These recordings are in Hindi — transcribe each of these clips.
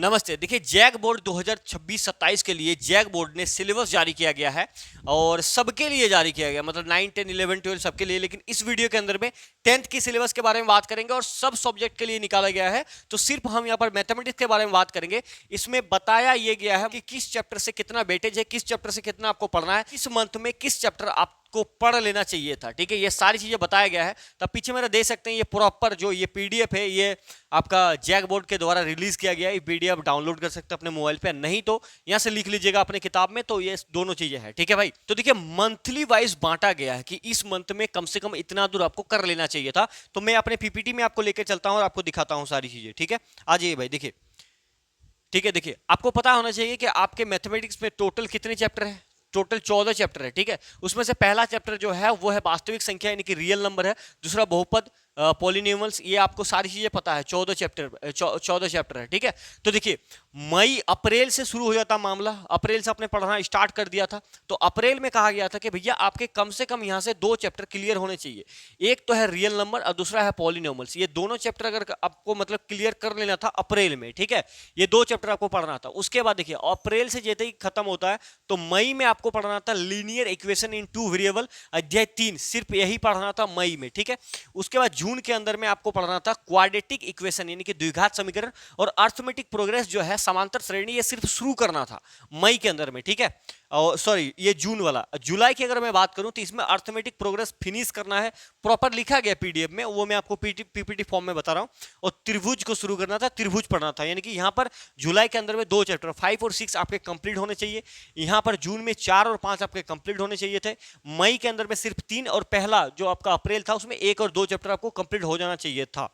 नमस्ते। देखिए, जैक बोर्ड 2026-27 के लिए जैक बोर्ड ने सिलेबस जारी किया गया है और सबके लिए जारी किया गया, मतलब 9, 10, 11, 12 सबके लिए। लेकिन इस वीडियो के अंदर में 10th की सिलेबस के बारे में बात करेंगे और सब सब्जेक्ट के लिए निकाला गया है। तो सिर्फ हम यहाँ पर मैथमेटिक्स के बारे में बात करेंगे। इसमें बताया ये गया है कि किस चैप्टर से कितना वेटेज है, किस चैप्टर से कितना आपको पढ़ना है, किस मंथ में किस चैप्टर आपको पढ़ लेना चाहिए था। ठीक है, ये सारी चीजें बताया गया है। तब पीछे मेरा देख सकते हैं, ये प्रॉपर जो ये पीडीएफ है, ये आपका जैक बोर्ड के द्वारा रिलीज किया गया है। पीडीएफ डाउनलोड कर सकते हैं अपने मोबाइल पे, नहीं तो यहां से लिख लीजिएगा अपने किताब में। तो ये दोनों चीजें हैं। ठीक है भाई। तो देखिए, मंथली वाइज बांटा गया है कि इस मंथ में कम से कम इतना दूर आपको कर लेना चाहिए था। तो मैं अपने पीपीटी में आपको लेकर चलता हूं और आपको दिखाता हूं सारी चीजें। ठीक है, आ जाइए भाई। देखिए, ठीक है, देखिए, आपको पता होना चाहिए कि आपके मैथमेटिक्स में टोटल कितने चैप्टर है। टोटल 14 चैप्टर है। ठीक है, उसमें से पहला चैप्टर जो है वो है वास्तविक संख्या, यानी कि रियल नंबर है। दूसरा बहुपद, पॉलिनोमियल्स, ये आपको सारी चीजें पता है। 14 चैप्टर है। ठीक है, तो देखिए, मई अप्रैल से शुरू हो जाता मामला। अप्रैल से आपने पढ़ना स्टार्ट कर दिया था। तो अप्रैल में कहा गया था कि भैया आपके कम से कम यहां से 2 चैप्टर क्लियर होने चाहिए। एक तो है रियल नंबर और दूसरा है पॉलिनोमियल्स। ये दोनों चैप्टर अगर आपको मतलब क्लियर कर लेना था अप्रैल में। ठीक है, ये 2 चैप्टर आपको पढ़ना था। उसके बाद देखिए, अप्रैल से जैसे ही खत्म होता है तो मई में आपको पढ़ना था लीनियर इक्वेशन इन 2 वेरिएबल, अध्याय 3, सिर्फ यही पढ़ना था मई में। ठीक है, उसके बाद जून के अंदर में आपको पढ़ना था क्वाड्रेटिक इक्वेशन, यानी कि द्विघात समीकरण, और अर्थमेटिक प्रोग्रेस जो है समांतर श्रेणी, ये सिर्फ शुरू करना था मई के अंदर में। ठीक है, और सॉरी, ये जून वाला। जुलाई की अगर मैं बात करूं तो इसमें अर्थमेटिक प्रोग्रेस फिनिश करना है। प्रॉपर लिखा गया पीडीएफ में, वो मैं आपको पीपीटी फॉर्म में बता रहा हूं। और त्रिभुज को शुरू करना था, त्रिभुज पढ़ना था। यानी कि यहां पर जुलाई के अंदर में 2 चैप्टर 5 और 6 आपके कंप्लीट होने चाहिए। यहां पर जून में 4 और 5 आपके कंप्लीट होने चाहिए थे। मई के अंदर में सिर्फ 3, और पहला जो आपका अप्रैल था उसमें 1 और 2 चैप्टर आपको कंप्लीट हो जाना चाहिए था।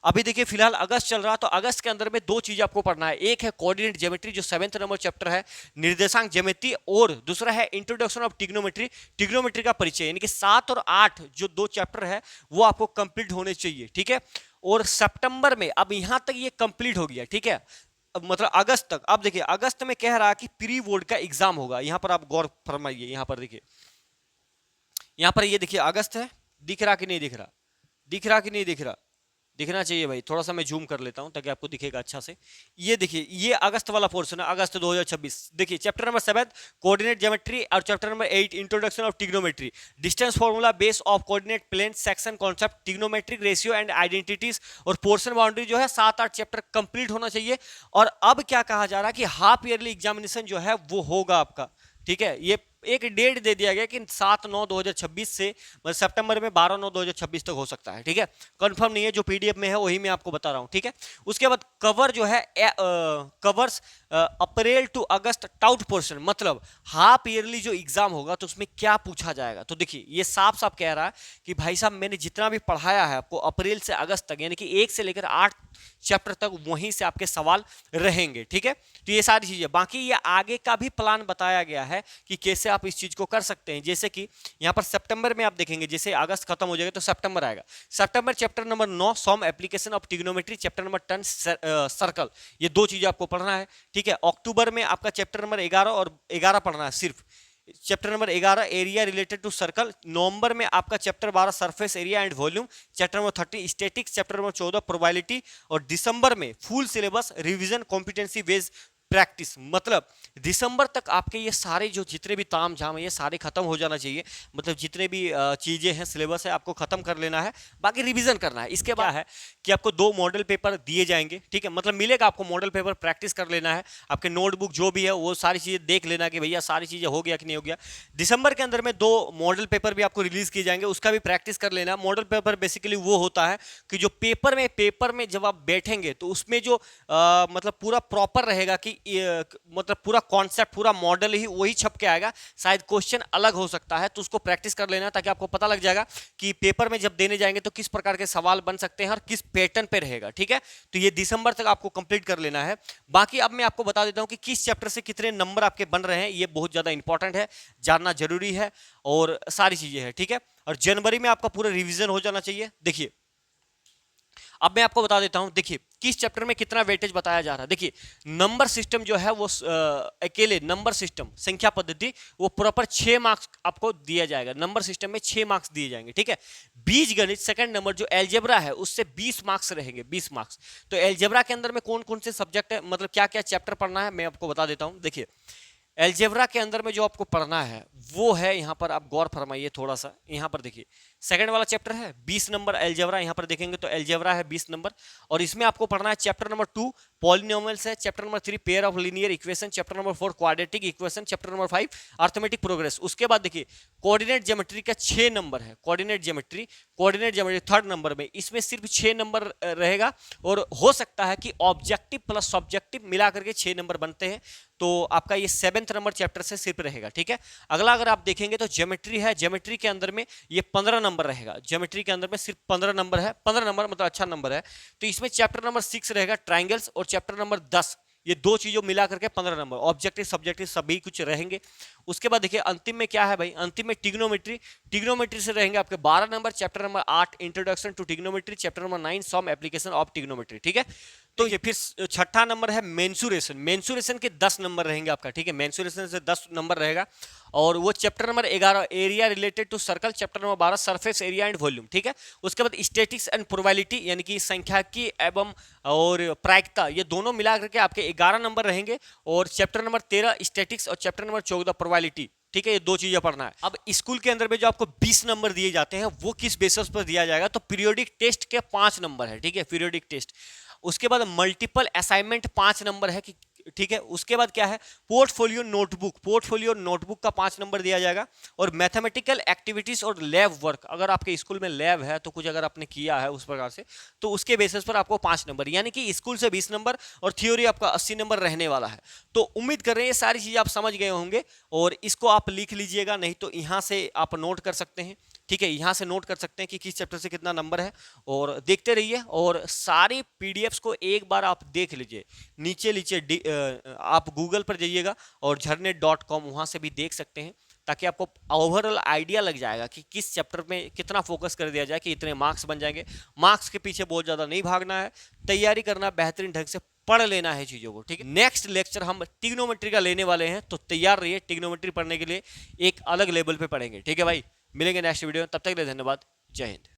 अभी देखिए, फिलहाल अगस्त चल रहा, तो अगस्त के अंदर में 2 चीज आपको पढ़ना है। एक है कोऑर्डिनेट ज्योमेट्री, जो 7th नंबर चैप्टर है, निर्देशांक ज्योमेट्री, और दूसरा है इंट्रोडक्शन ऑफ ट्रिग्नोमेट्री, ट्रिग्नोमेट्री का परिचय। यानी कि 7 और 8 जो 2 चैप्टर है वो आपको कंप्लीट होने चाहिए। ठीक है, और सितंबर में, अब यहां तक ये कंप्लीट हो गया। ठीक है, मतलब अगस्त तक। अब देखिए, अगस्त में कह रहा कि प्री बोर्ड का एग्जाम होगा। यहां पर आप गौर फरमाइए। यहां पर देखिए, यहां पर ये देखिए अगस्त है। दिख रहा कि नहीं दिख रहा? दिख रहा कि नहीं दिख रहा? दिखना चाहिए भाई। थोड़ा सा मैं जूम कर लेता हूं ताकि आपको दिखेगा अच्छा से। ये देखिए, ये अगस्त वाला पोर्शन है, अगस्त 2026। देखिए, चैप्टर नंबर 7 कोऑर्डिनेट ज्योमेट्री, और chapter number 8 introduction of trigonometry, distance formula, base of coordinate plane, section concept, trigonometric ratio and identities, और पोर्शन बाउंड्री जो है 7-8 चैप्टर कंप्लीट होना चाहिए। और अब क्या कहा जा रहा है कि हाफ ईयरली एग्जामिनेशन जो है वो होगा आपका। ठीक है, ये एक डेट दे दिया गया कि 7/9/2026 से, मतलब सितंबर में 12/9/2026 तक हो सकता है। ठीक है, कंफर्म नहीं है, जो पीडीएफ में है वही मैं आपको बता रहा हूं। ठीक है, उसके बाद कवर जो है, कवर्स अप्रैल टू अगस्त टाउट पोर्शन, मतलब हाफ ईयरली जो एग्जाम होगा तो उसमें क्या पूछा जाएगा। तो देखिए, ये साफ साफ कह रहा है कि भाई साहब, मैंने जितना भी पढ़ाया है आपको अप्रैल से अगस्त तक, यानी कि 1 से लेकर 8 चैप्टर तक, वहीं से आपके सवाल रहेंगे। ठीक है, तो ये सारी चीजें, बाकी ये आगे का भी प्लान बताया गया है कि कैसे आप इस चीज को कर सकते हैं। जैसे कि यहां पर सितंबर में आप देखेंगे, जैसे अगस्त खत्म हो जाएगा तो सितंबर आएगा। सितंबर chapter number 9 some application of trigonometry, chapter number 10 circle, ये 2 चीजें आपको पढ़ना है। ठीक है, अक्टूबर में आपका चैप्टर नंबर 11 और 11 पढ़ना है सिर्फ। Chapter number 11 area related to circle. नवंबर में आपका chapter 12 surface area and volume, chapter number 13 statistics, chapter number 14 probability, और दिसंबर में full syllabus revision competency based practice. मतलब दिसंबर तक आपके ये सारे जो जितने भी ताम झाम है ये सारे खत्म हो जाना चाहिए। मतलब जितने भी चीजें हैं, सिलेबस है, आपको खत्म कर लेना है, बाकी रिवीजन करना है। इसके बाद है कि आपको 2 मॉडल पेपर दिए जाएंगे। ठीक है, मतलब मिलेगा आपको मॉडल पेपर, प्रैक्टिस कर लेना है। आपके नोटबुक जो भी है वो सारी चीजें देख लेना कि भैया सारी चीजें हो गया कि नहीं हो गया। दिसंबर के अंदर में 2 मॉडल पेपर भी आपको रिलीज किए जाएंगे, उसका भी प्रैक्टिस कर लेना। मॉडल पेपर बेसिकली वो होता है कि जो पेपर में जब आप बैठेंगे तो उसमें जो मतलब पूरा प्रॉपर रहेगा कि मतलब पूरा कॉन्सेप्ट, पूरा मॉडल ही वही छप के आएगा। शायद क्वेश्चन अलग हो सकता है, तो उसको प्रैक्टिस कर लेना ताकि आपको पता लग जाएगा कि पेपर में जब देने जाएंगे तो किस प्रकार के सवाल बन सकते हैं और किस पैटर्न पे रहेगा। ठीक है, तो ये दिसंबर तक आपको कंप्लीट कर लेना है। बाकी अब मैं आपको बता देता हूं कि किस चैप्टर से कितने नंबर आपके बन रहे हैं, ये बहुत ज्यादा इंपॉर्टेंट है, जानना जरूरी है, और सारी चीजें हैं। ठीक है, और जनवरी में आपका पूरा रिविजन हो जाना चाहिए। देखिए, अब मैं आपको बता देता हूं, देखिए किस चैप्टर में कितना वेटेज बताया जा रहा है। देखिए नंबर सिस्टम जो है वो अकेले नंबर सिस्टम संख्या पद्धति वो प्रॉपर 6 मार्क्स आपको दिया जाएगा। नंबर सिस्टम में 6 मार्क्स दिए जाएंगे, ठीक है। बीज गणित सेकंड नंबर जो एलजेब्रा है उससे 20 मार्क्स रहेंगे, 20 मार्क्स। तो एलजेब्रा के अंदर में कौन कौन से सब्जेक्ट है, मतलब क्या क्या चैप्टर पढ़ना है, मैं आपको बता देता हूं। देखिए एलजेब्रा के अंदर में जो आपको पढ़ना है वो है, यहां पर आप गौर फरमाइए थोड़ा सा, यहां पर देखिए सेकंड वाला चैप्टर है 20 नंबर एलजेब्रा, यहां पर देखेंगे तो एलजेब्रा है 20 नंबर। और इसमें आपको पढ़ना है चैप्टर नंबर 2 पॉलिनोमियल्स है, chapter number 3 pair of linear equation, chapter number 4 quadratic equation, chapter number 5 arithmetic progress. उसके बाद देखिए कोऑर्डिनेट ज्योमेट्री का 6 नंबर है, कोऑर्डिनेट ज्योमेट्री थर्ड नंबर में, इसमें सिर्फ 6 नंबर रहेगा। और हो सकता है कि ऑब्जेक्टिव प्लस सब्जेक्टिव मिला करके 6 नंबर बनते हैं, तो आपका ये 7th नंबर चैप्टर से सिर्फ रहेगा, ठीक है। अगला अगर आप देखेंगे तो ज्योमेट्री है, ज्योमेट्री के अंदर में ये 15 नंबर रहेगा, ज्योमेट्री के अंदर में सिर्फ 15 नंबर है, 15 नंबर मतलब अच्छा नंबर है। तो इसमें चैप्टर नंबर 6 रहेगा ट्राइंगल्स, और चैप्टर नंबर 10, ये दो चीजों मिला करके 15 नंबर, ऑब्जेक्टिव सब्जेक्टिव सभी कुछ रहेंगे। उसके बाद देखिए अंतिम में क्या है भाई, अंतिम में टिग्नोमेट्री, टिग्नोमेट्री से रहेंगे आपके 12 number, chapter number 8 introduction to trigonometry, chapter number 9 some application of trigonometry, ठीक है। तो ये फिर छठा नंबर है मेंसुरेशन, मेंसुरेशन के 10 नंबर रहेंगे आपका, ठीक है, मेंसुरेशन से 10 नंबर रहेगा। और वो chapter number 11 area related to circle, chapter number 12 surface area and volume, ठीक है। उसके बाद स्टैटिक्स एंड प्रोबेबिलिटी यानी कि सांख्यिकी एवं और प्रायिकता, ये दोनों मिला करके आपके 11 नंबर रहेंगे। और चैप्टर नंबर 13 स्टैटिक्स और चैप्टर नंबर 14 प्रोबेबिलिटी, ठीक है, ये दो चीजें पढ़ना है। अब स्कूल के अंदर में जो आपको 20 नंबर दिए जाते हैं वो किस बेसिस पर दिया जाएगा, तो पीरियोडिक टेस्ट के 5 नंबर है, ठीक है, पीरियोडिक टेस्ट। उसके बाद मल्टीपल असाइनमेंट 5 नंबर है, ठीक है। उसके बाद क्या है, पोर्टफोलियो नोटबुक, पोर्टफोलियो नोटबुक का 5 नंबर दिया जाएगा। और मैथमेटिकल एक्टिविटीज और लैब वर्क, अगर आपके स्कूल में लैब है तो कुछ अगर आपने किया है उस प्रकार से, तो उसके बेसिस पर आपको 5 नंबर, यानी कि स्कूल से 20 नंबर और थ्योरी आपका 80 नंबर रहने वाला है। तो उम्मीद कर रहे हैं ये सारी चीजें आप समझ गए होंगे, और इसको आप लिख लीजिएगा, नहीं तो यहां से आप नोट कर सकते हैं, ठीक है, यहां से नोट कर सकते हैं कि किस चैप्टर से कितना नंबर है। और देखते रहिए, और सारी पीडीएफ्स को एक बार आप देख लीजिए, नीचे नीचे आप गूगल पर जाइएगा और झरने.com, वहां से भी देख सकते हैं, ताकि आपको ओवरऑल आइडिया लग जाएगा कि किस चैप्टर में कितना फोकस कर दिया जाए कि इतने मार्क्स बन जाएंगे। मार्क्स के पीछे बहुत ज्यादा नहीं भागना है, तैयारी करना, बेहतरीन ढंग से पढ़ लेना है चीजों को, ठीक है। नेक्स्ट लेक्चर हम टिग्नोमेट्री का लेने वाले हैं, तो तैयार रहिए, टिग्नोमेट्री पढ़ने के लिए एक अलग लेवल पे पढ़ेंगे, ठीक है भाई। मिलेंगे नेक्स्ट वीडियो में, तब तक के लिए धन्यवाद, जय हिंद।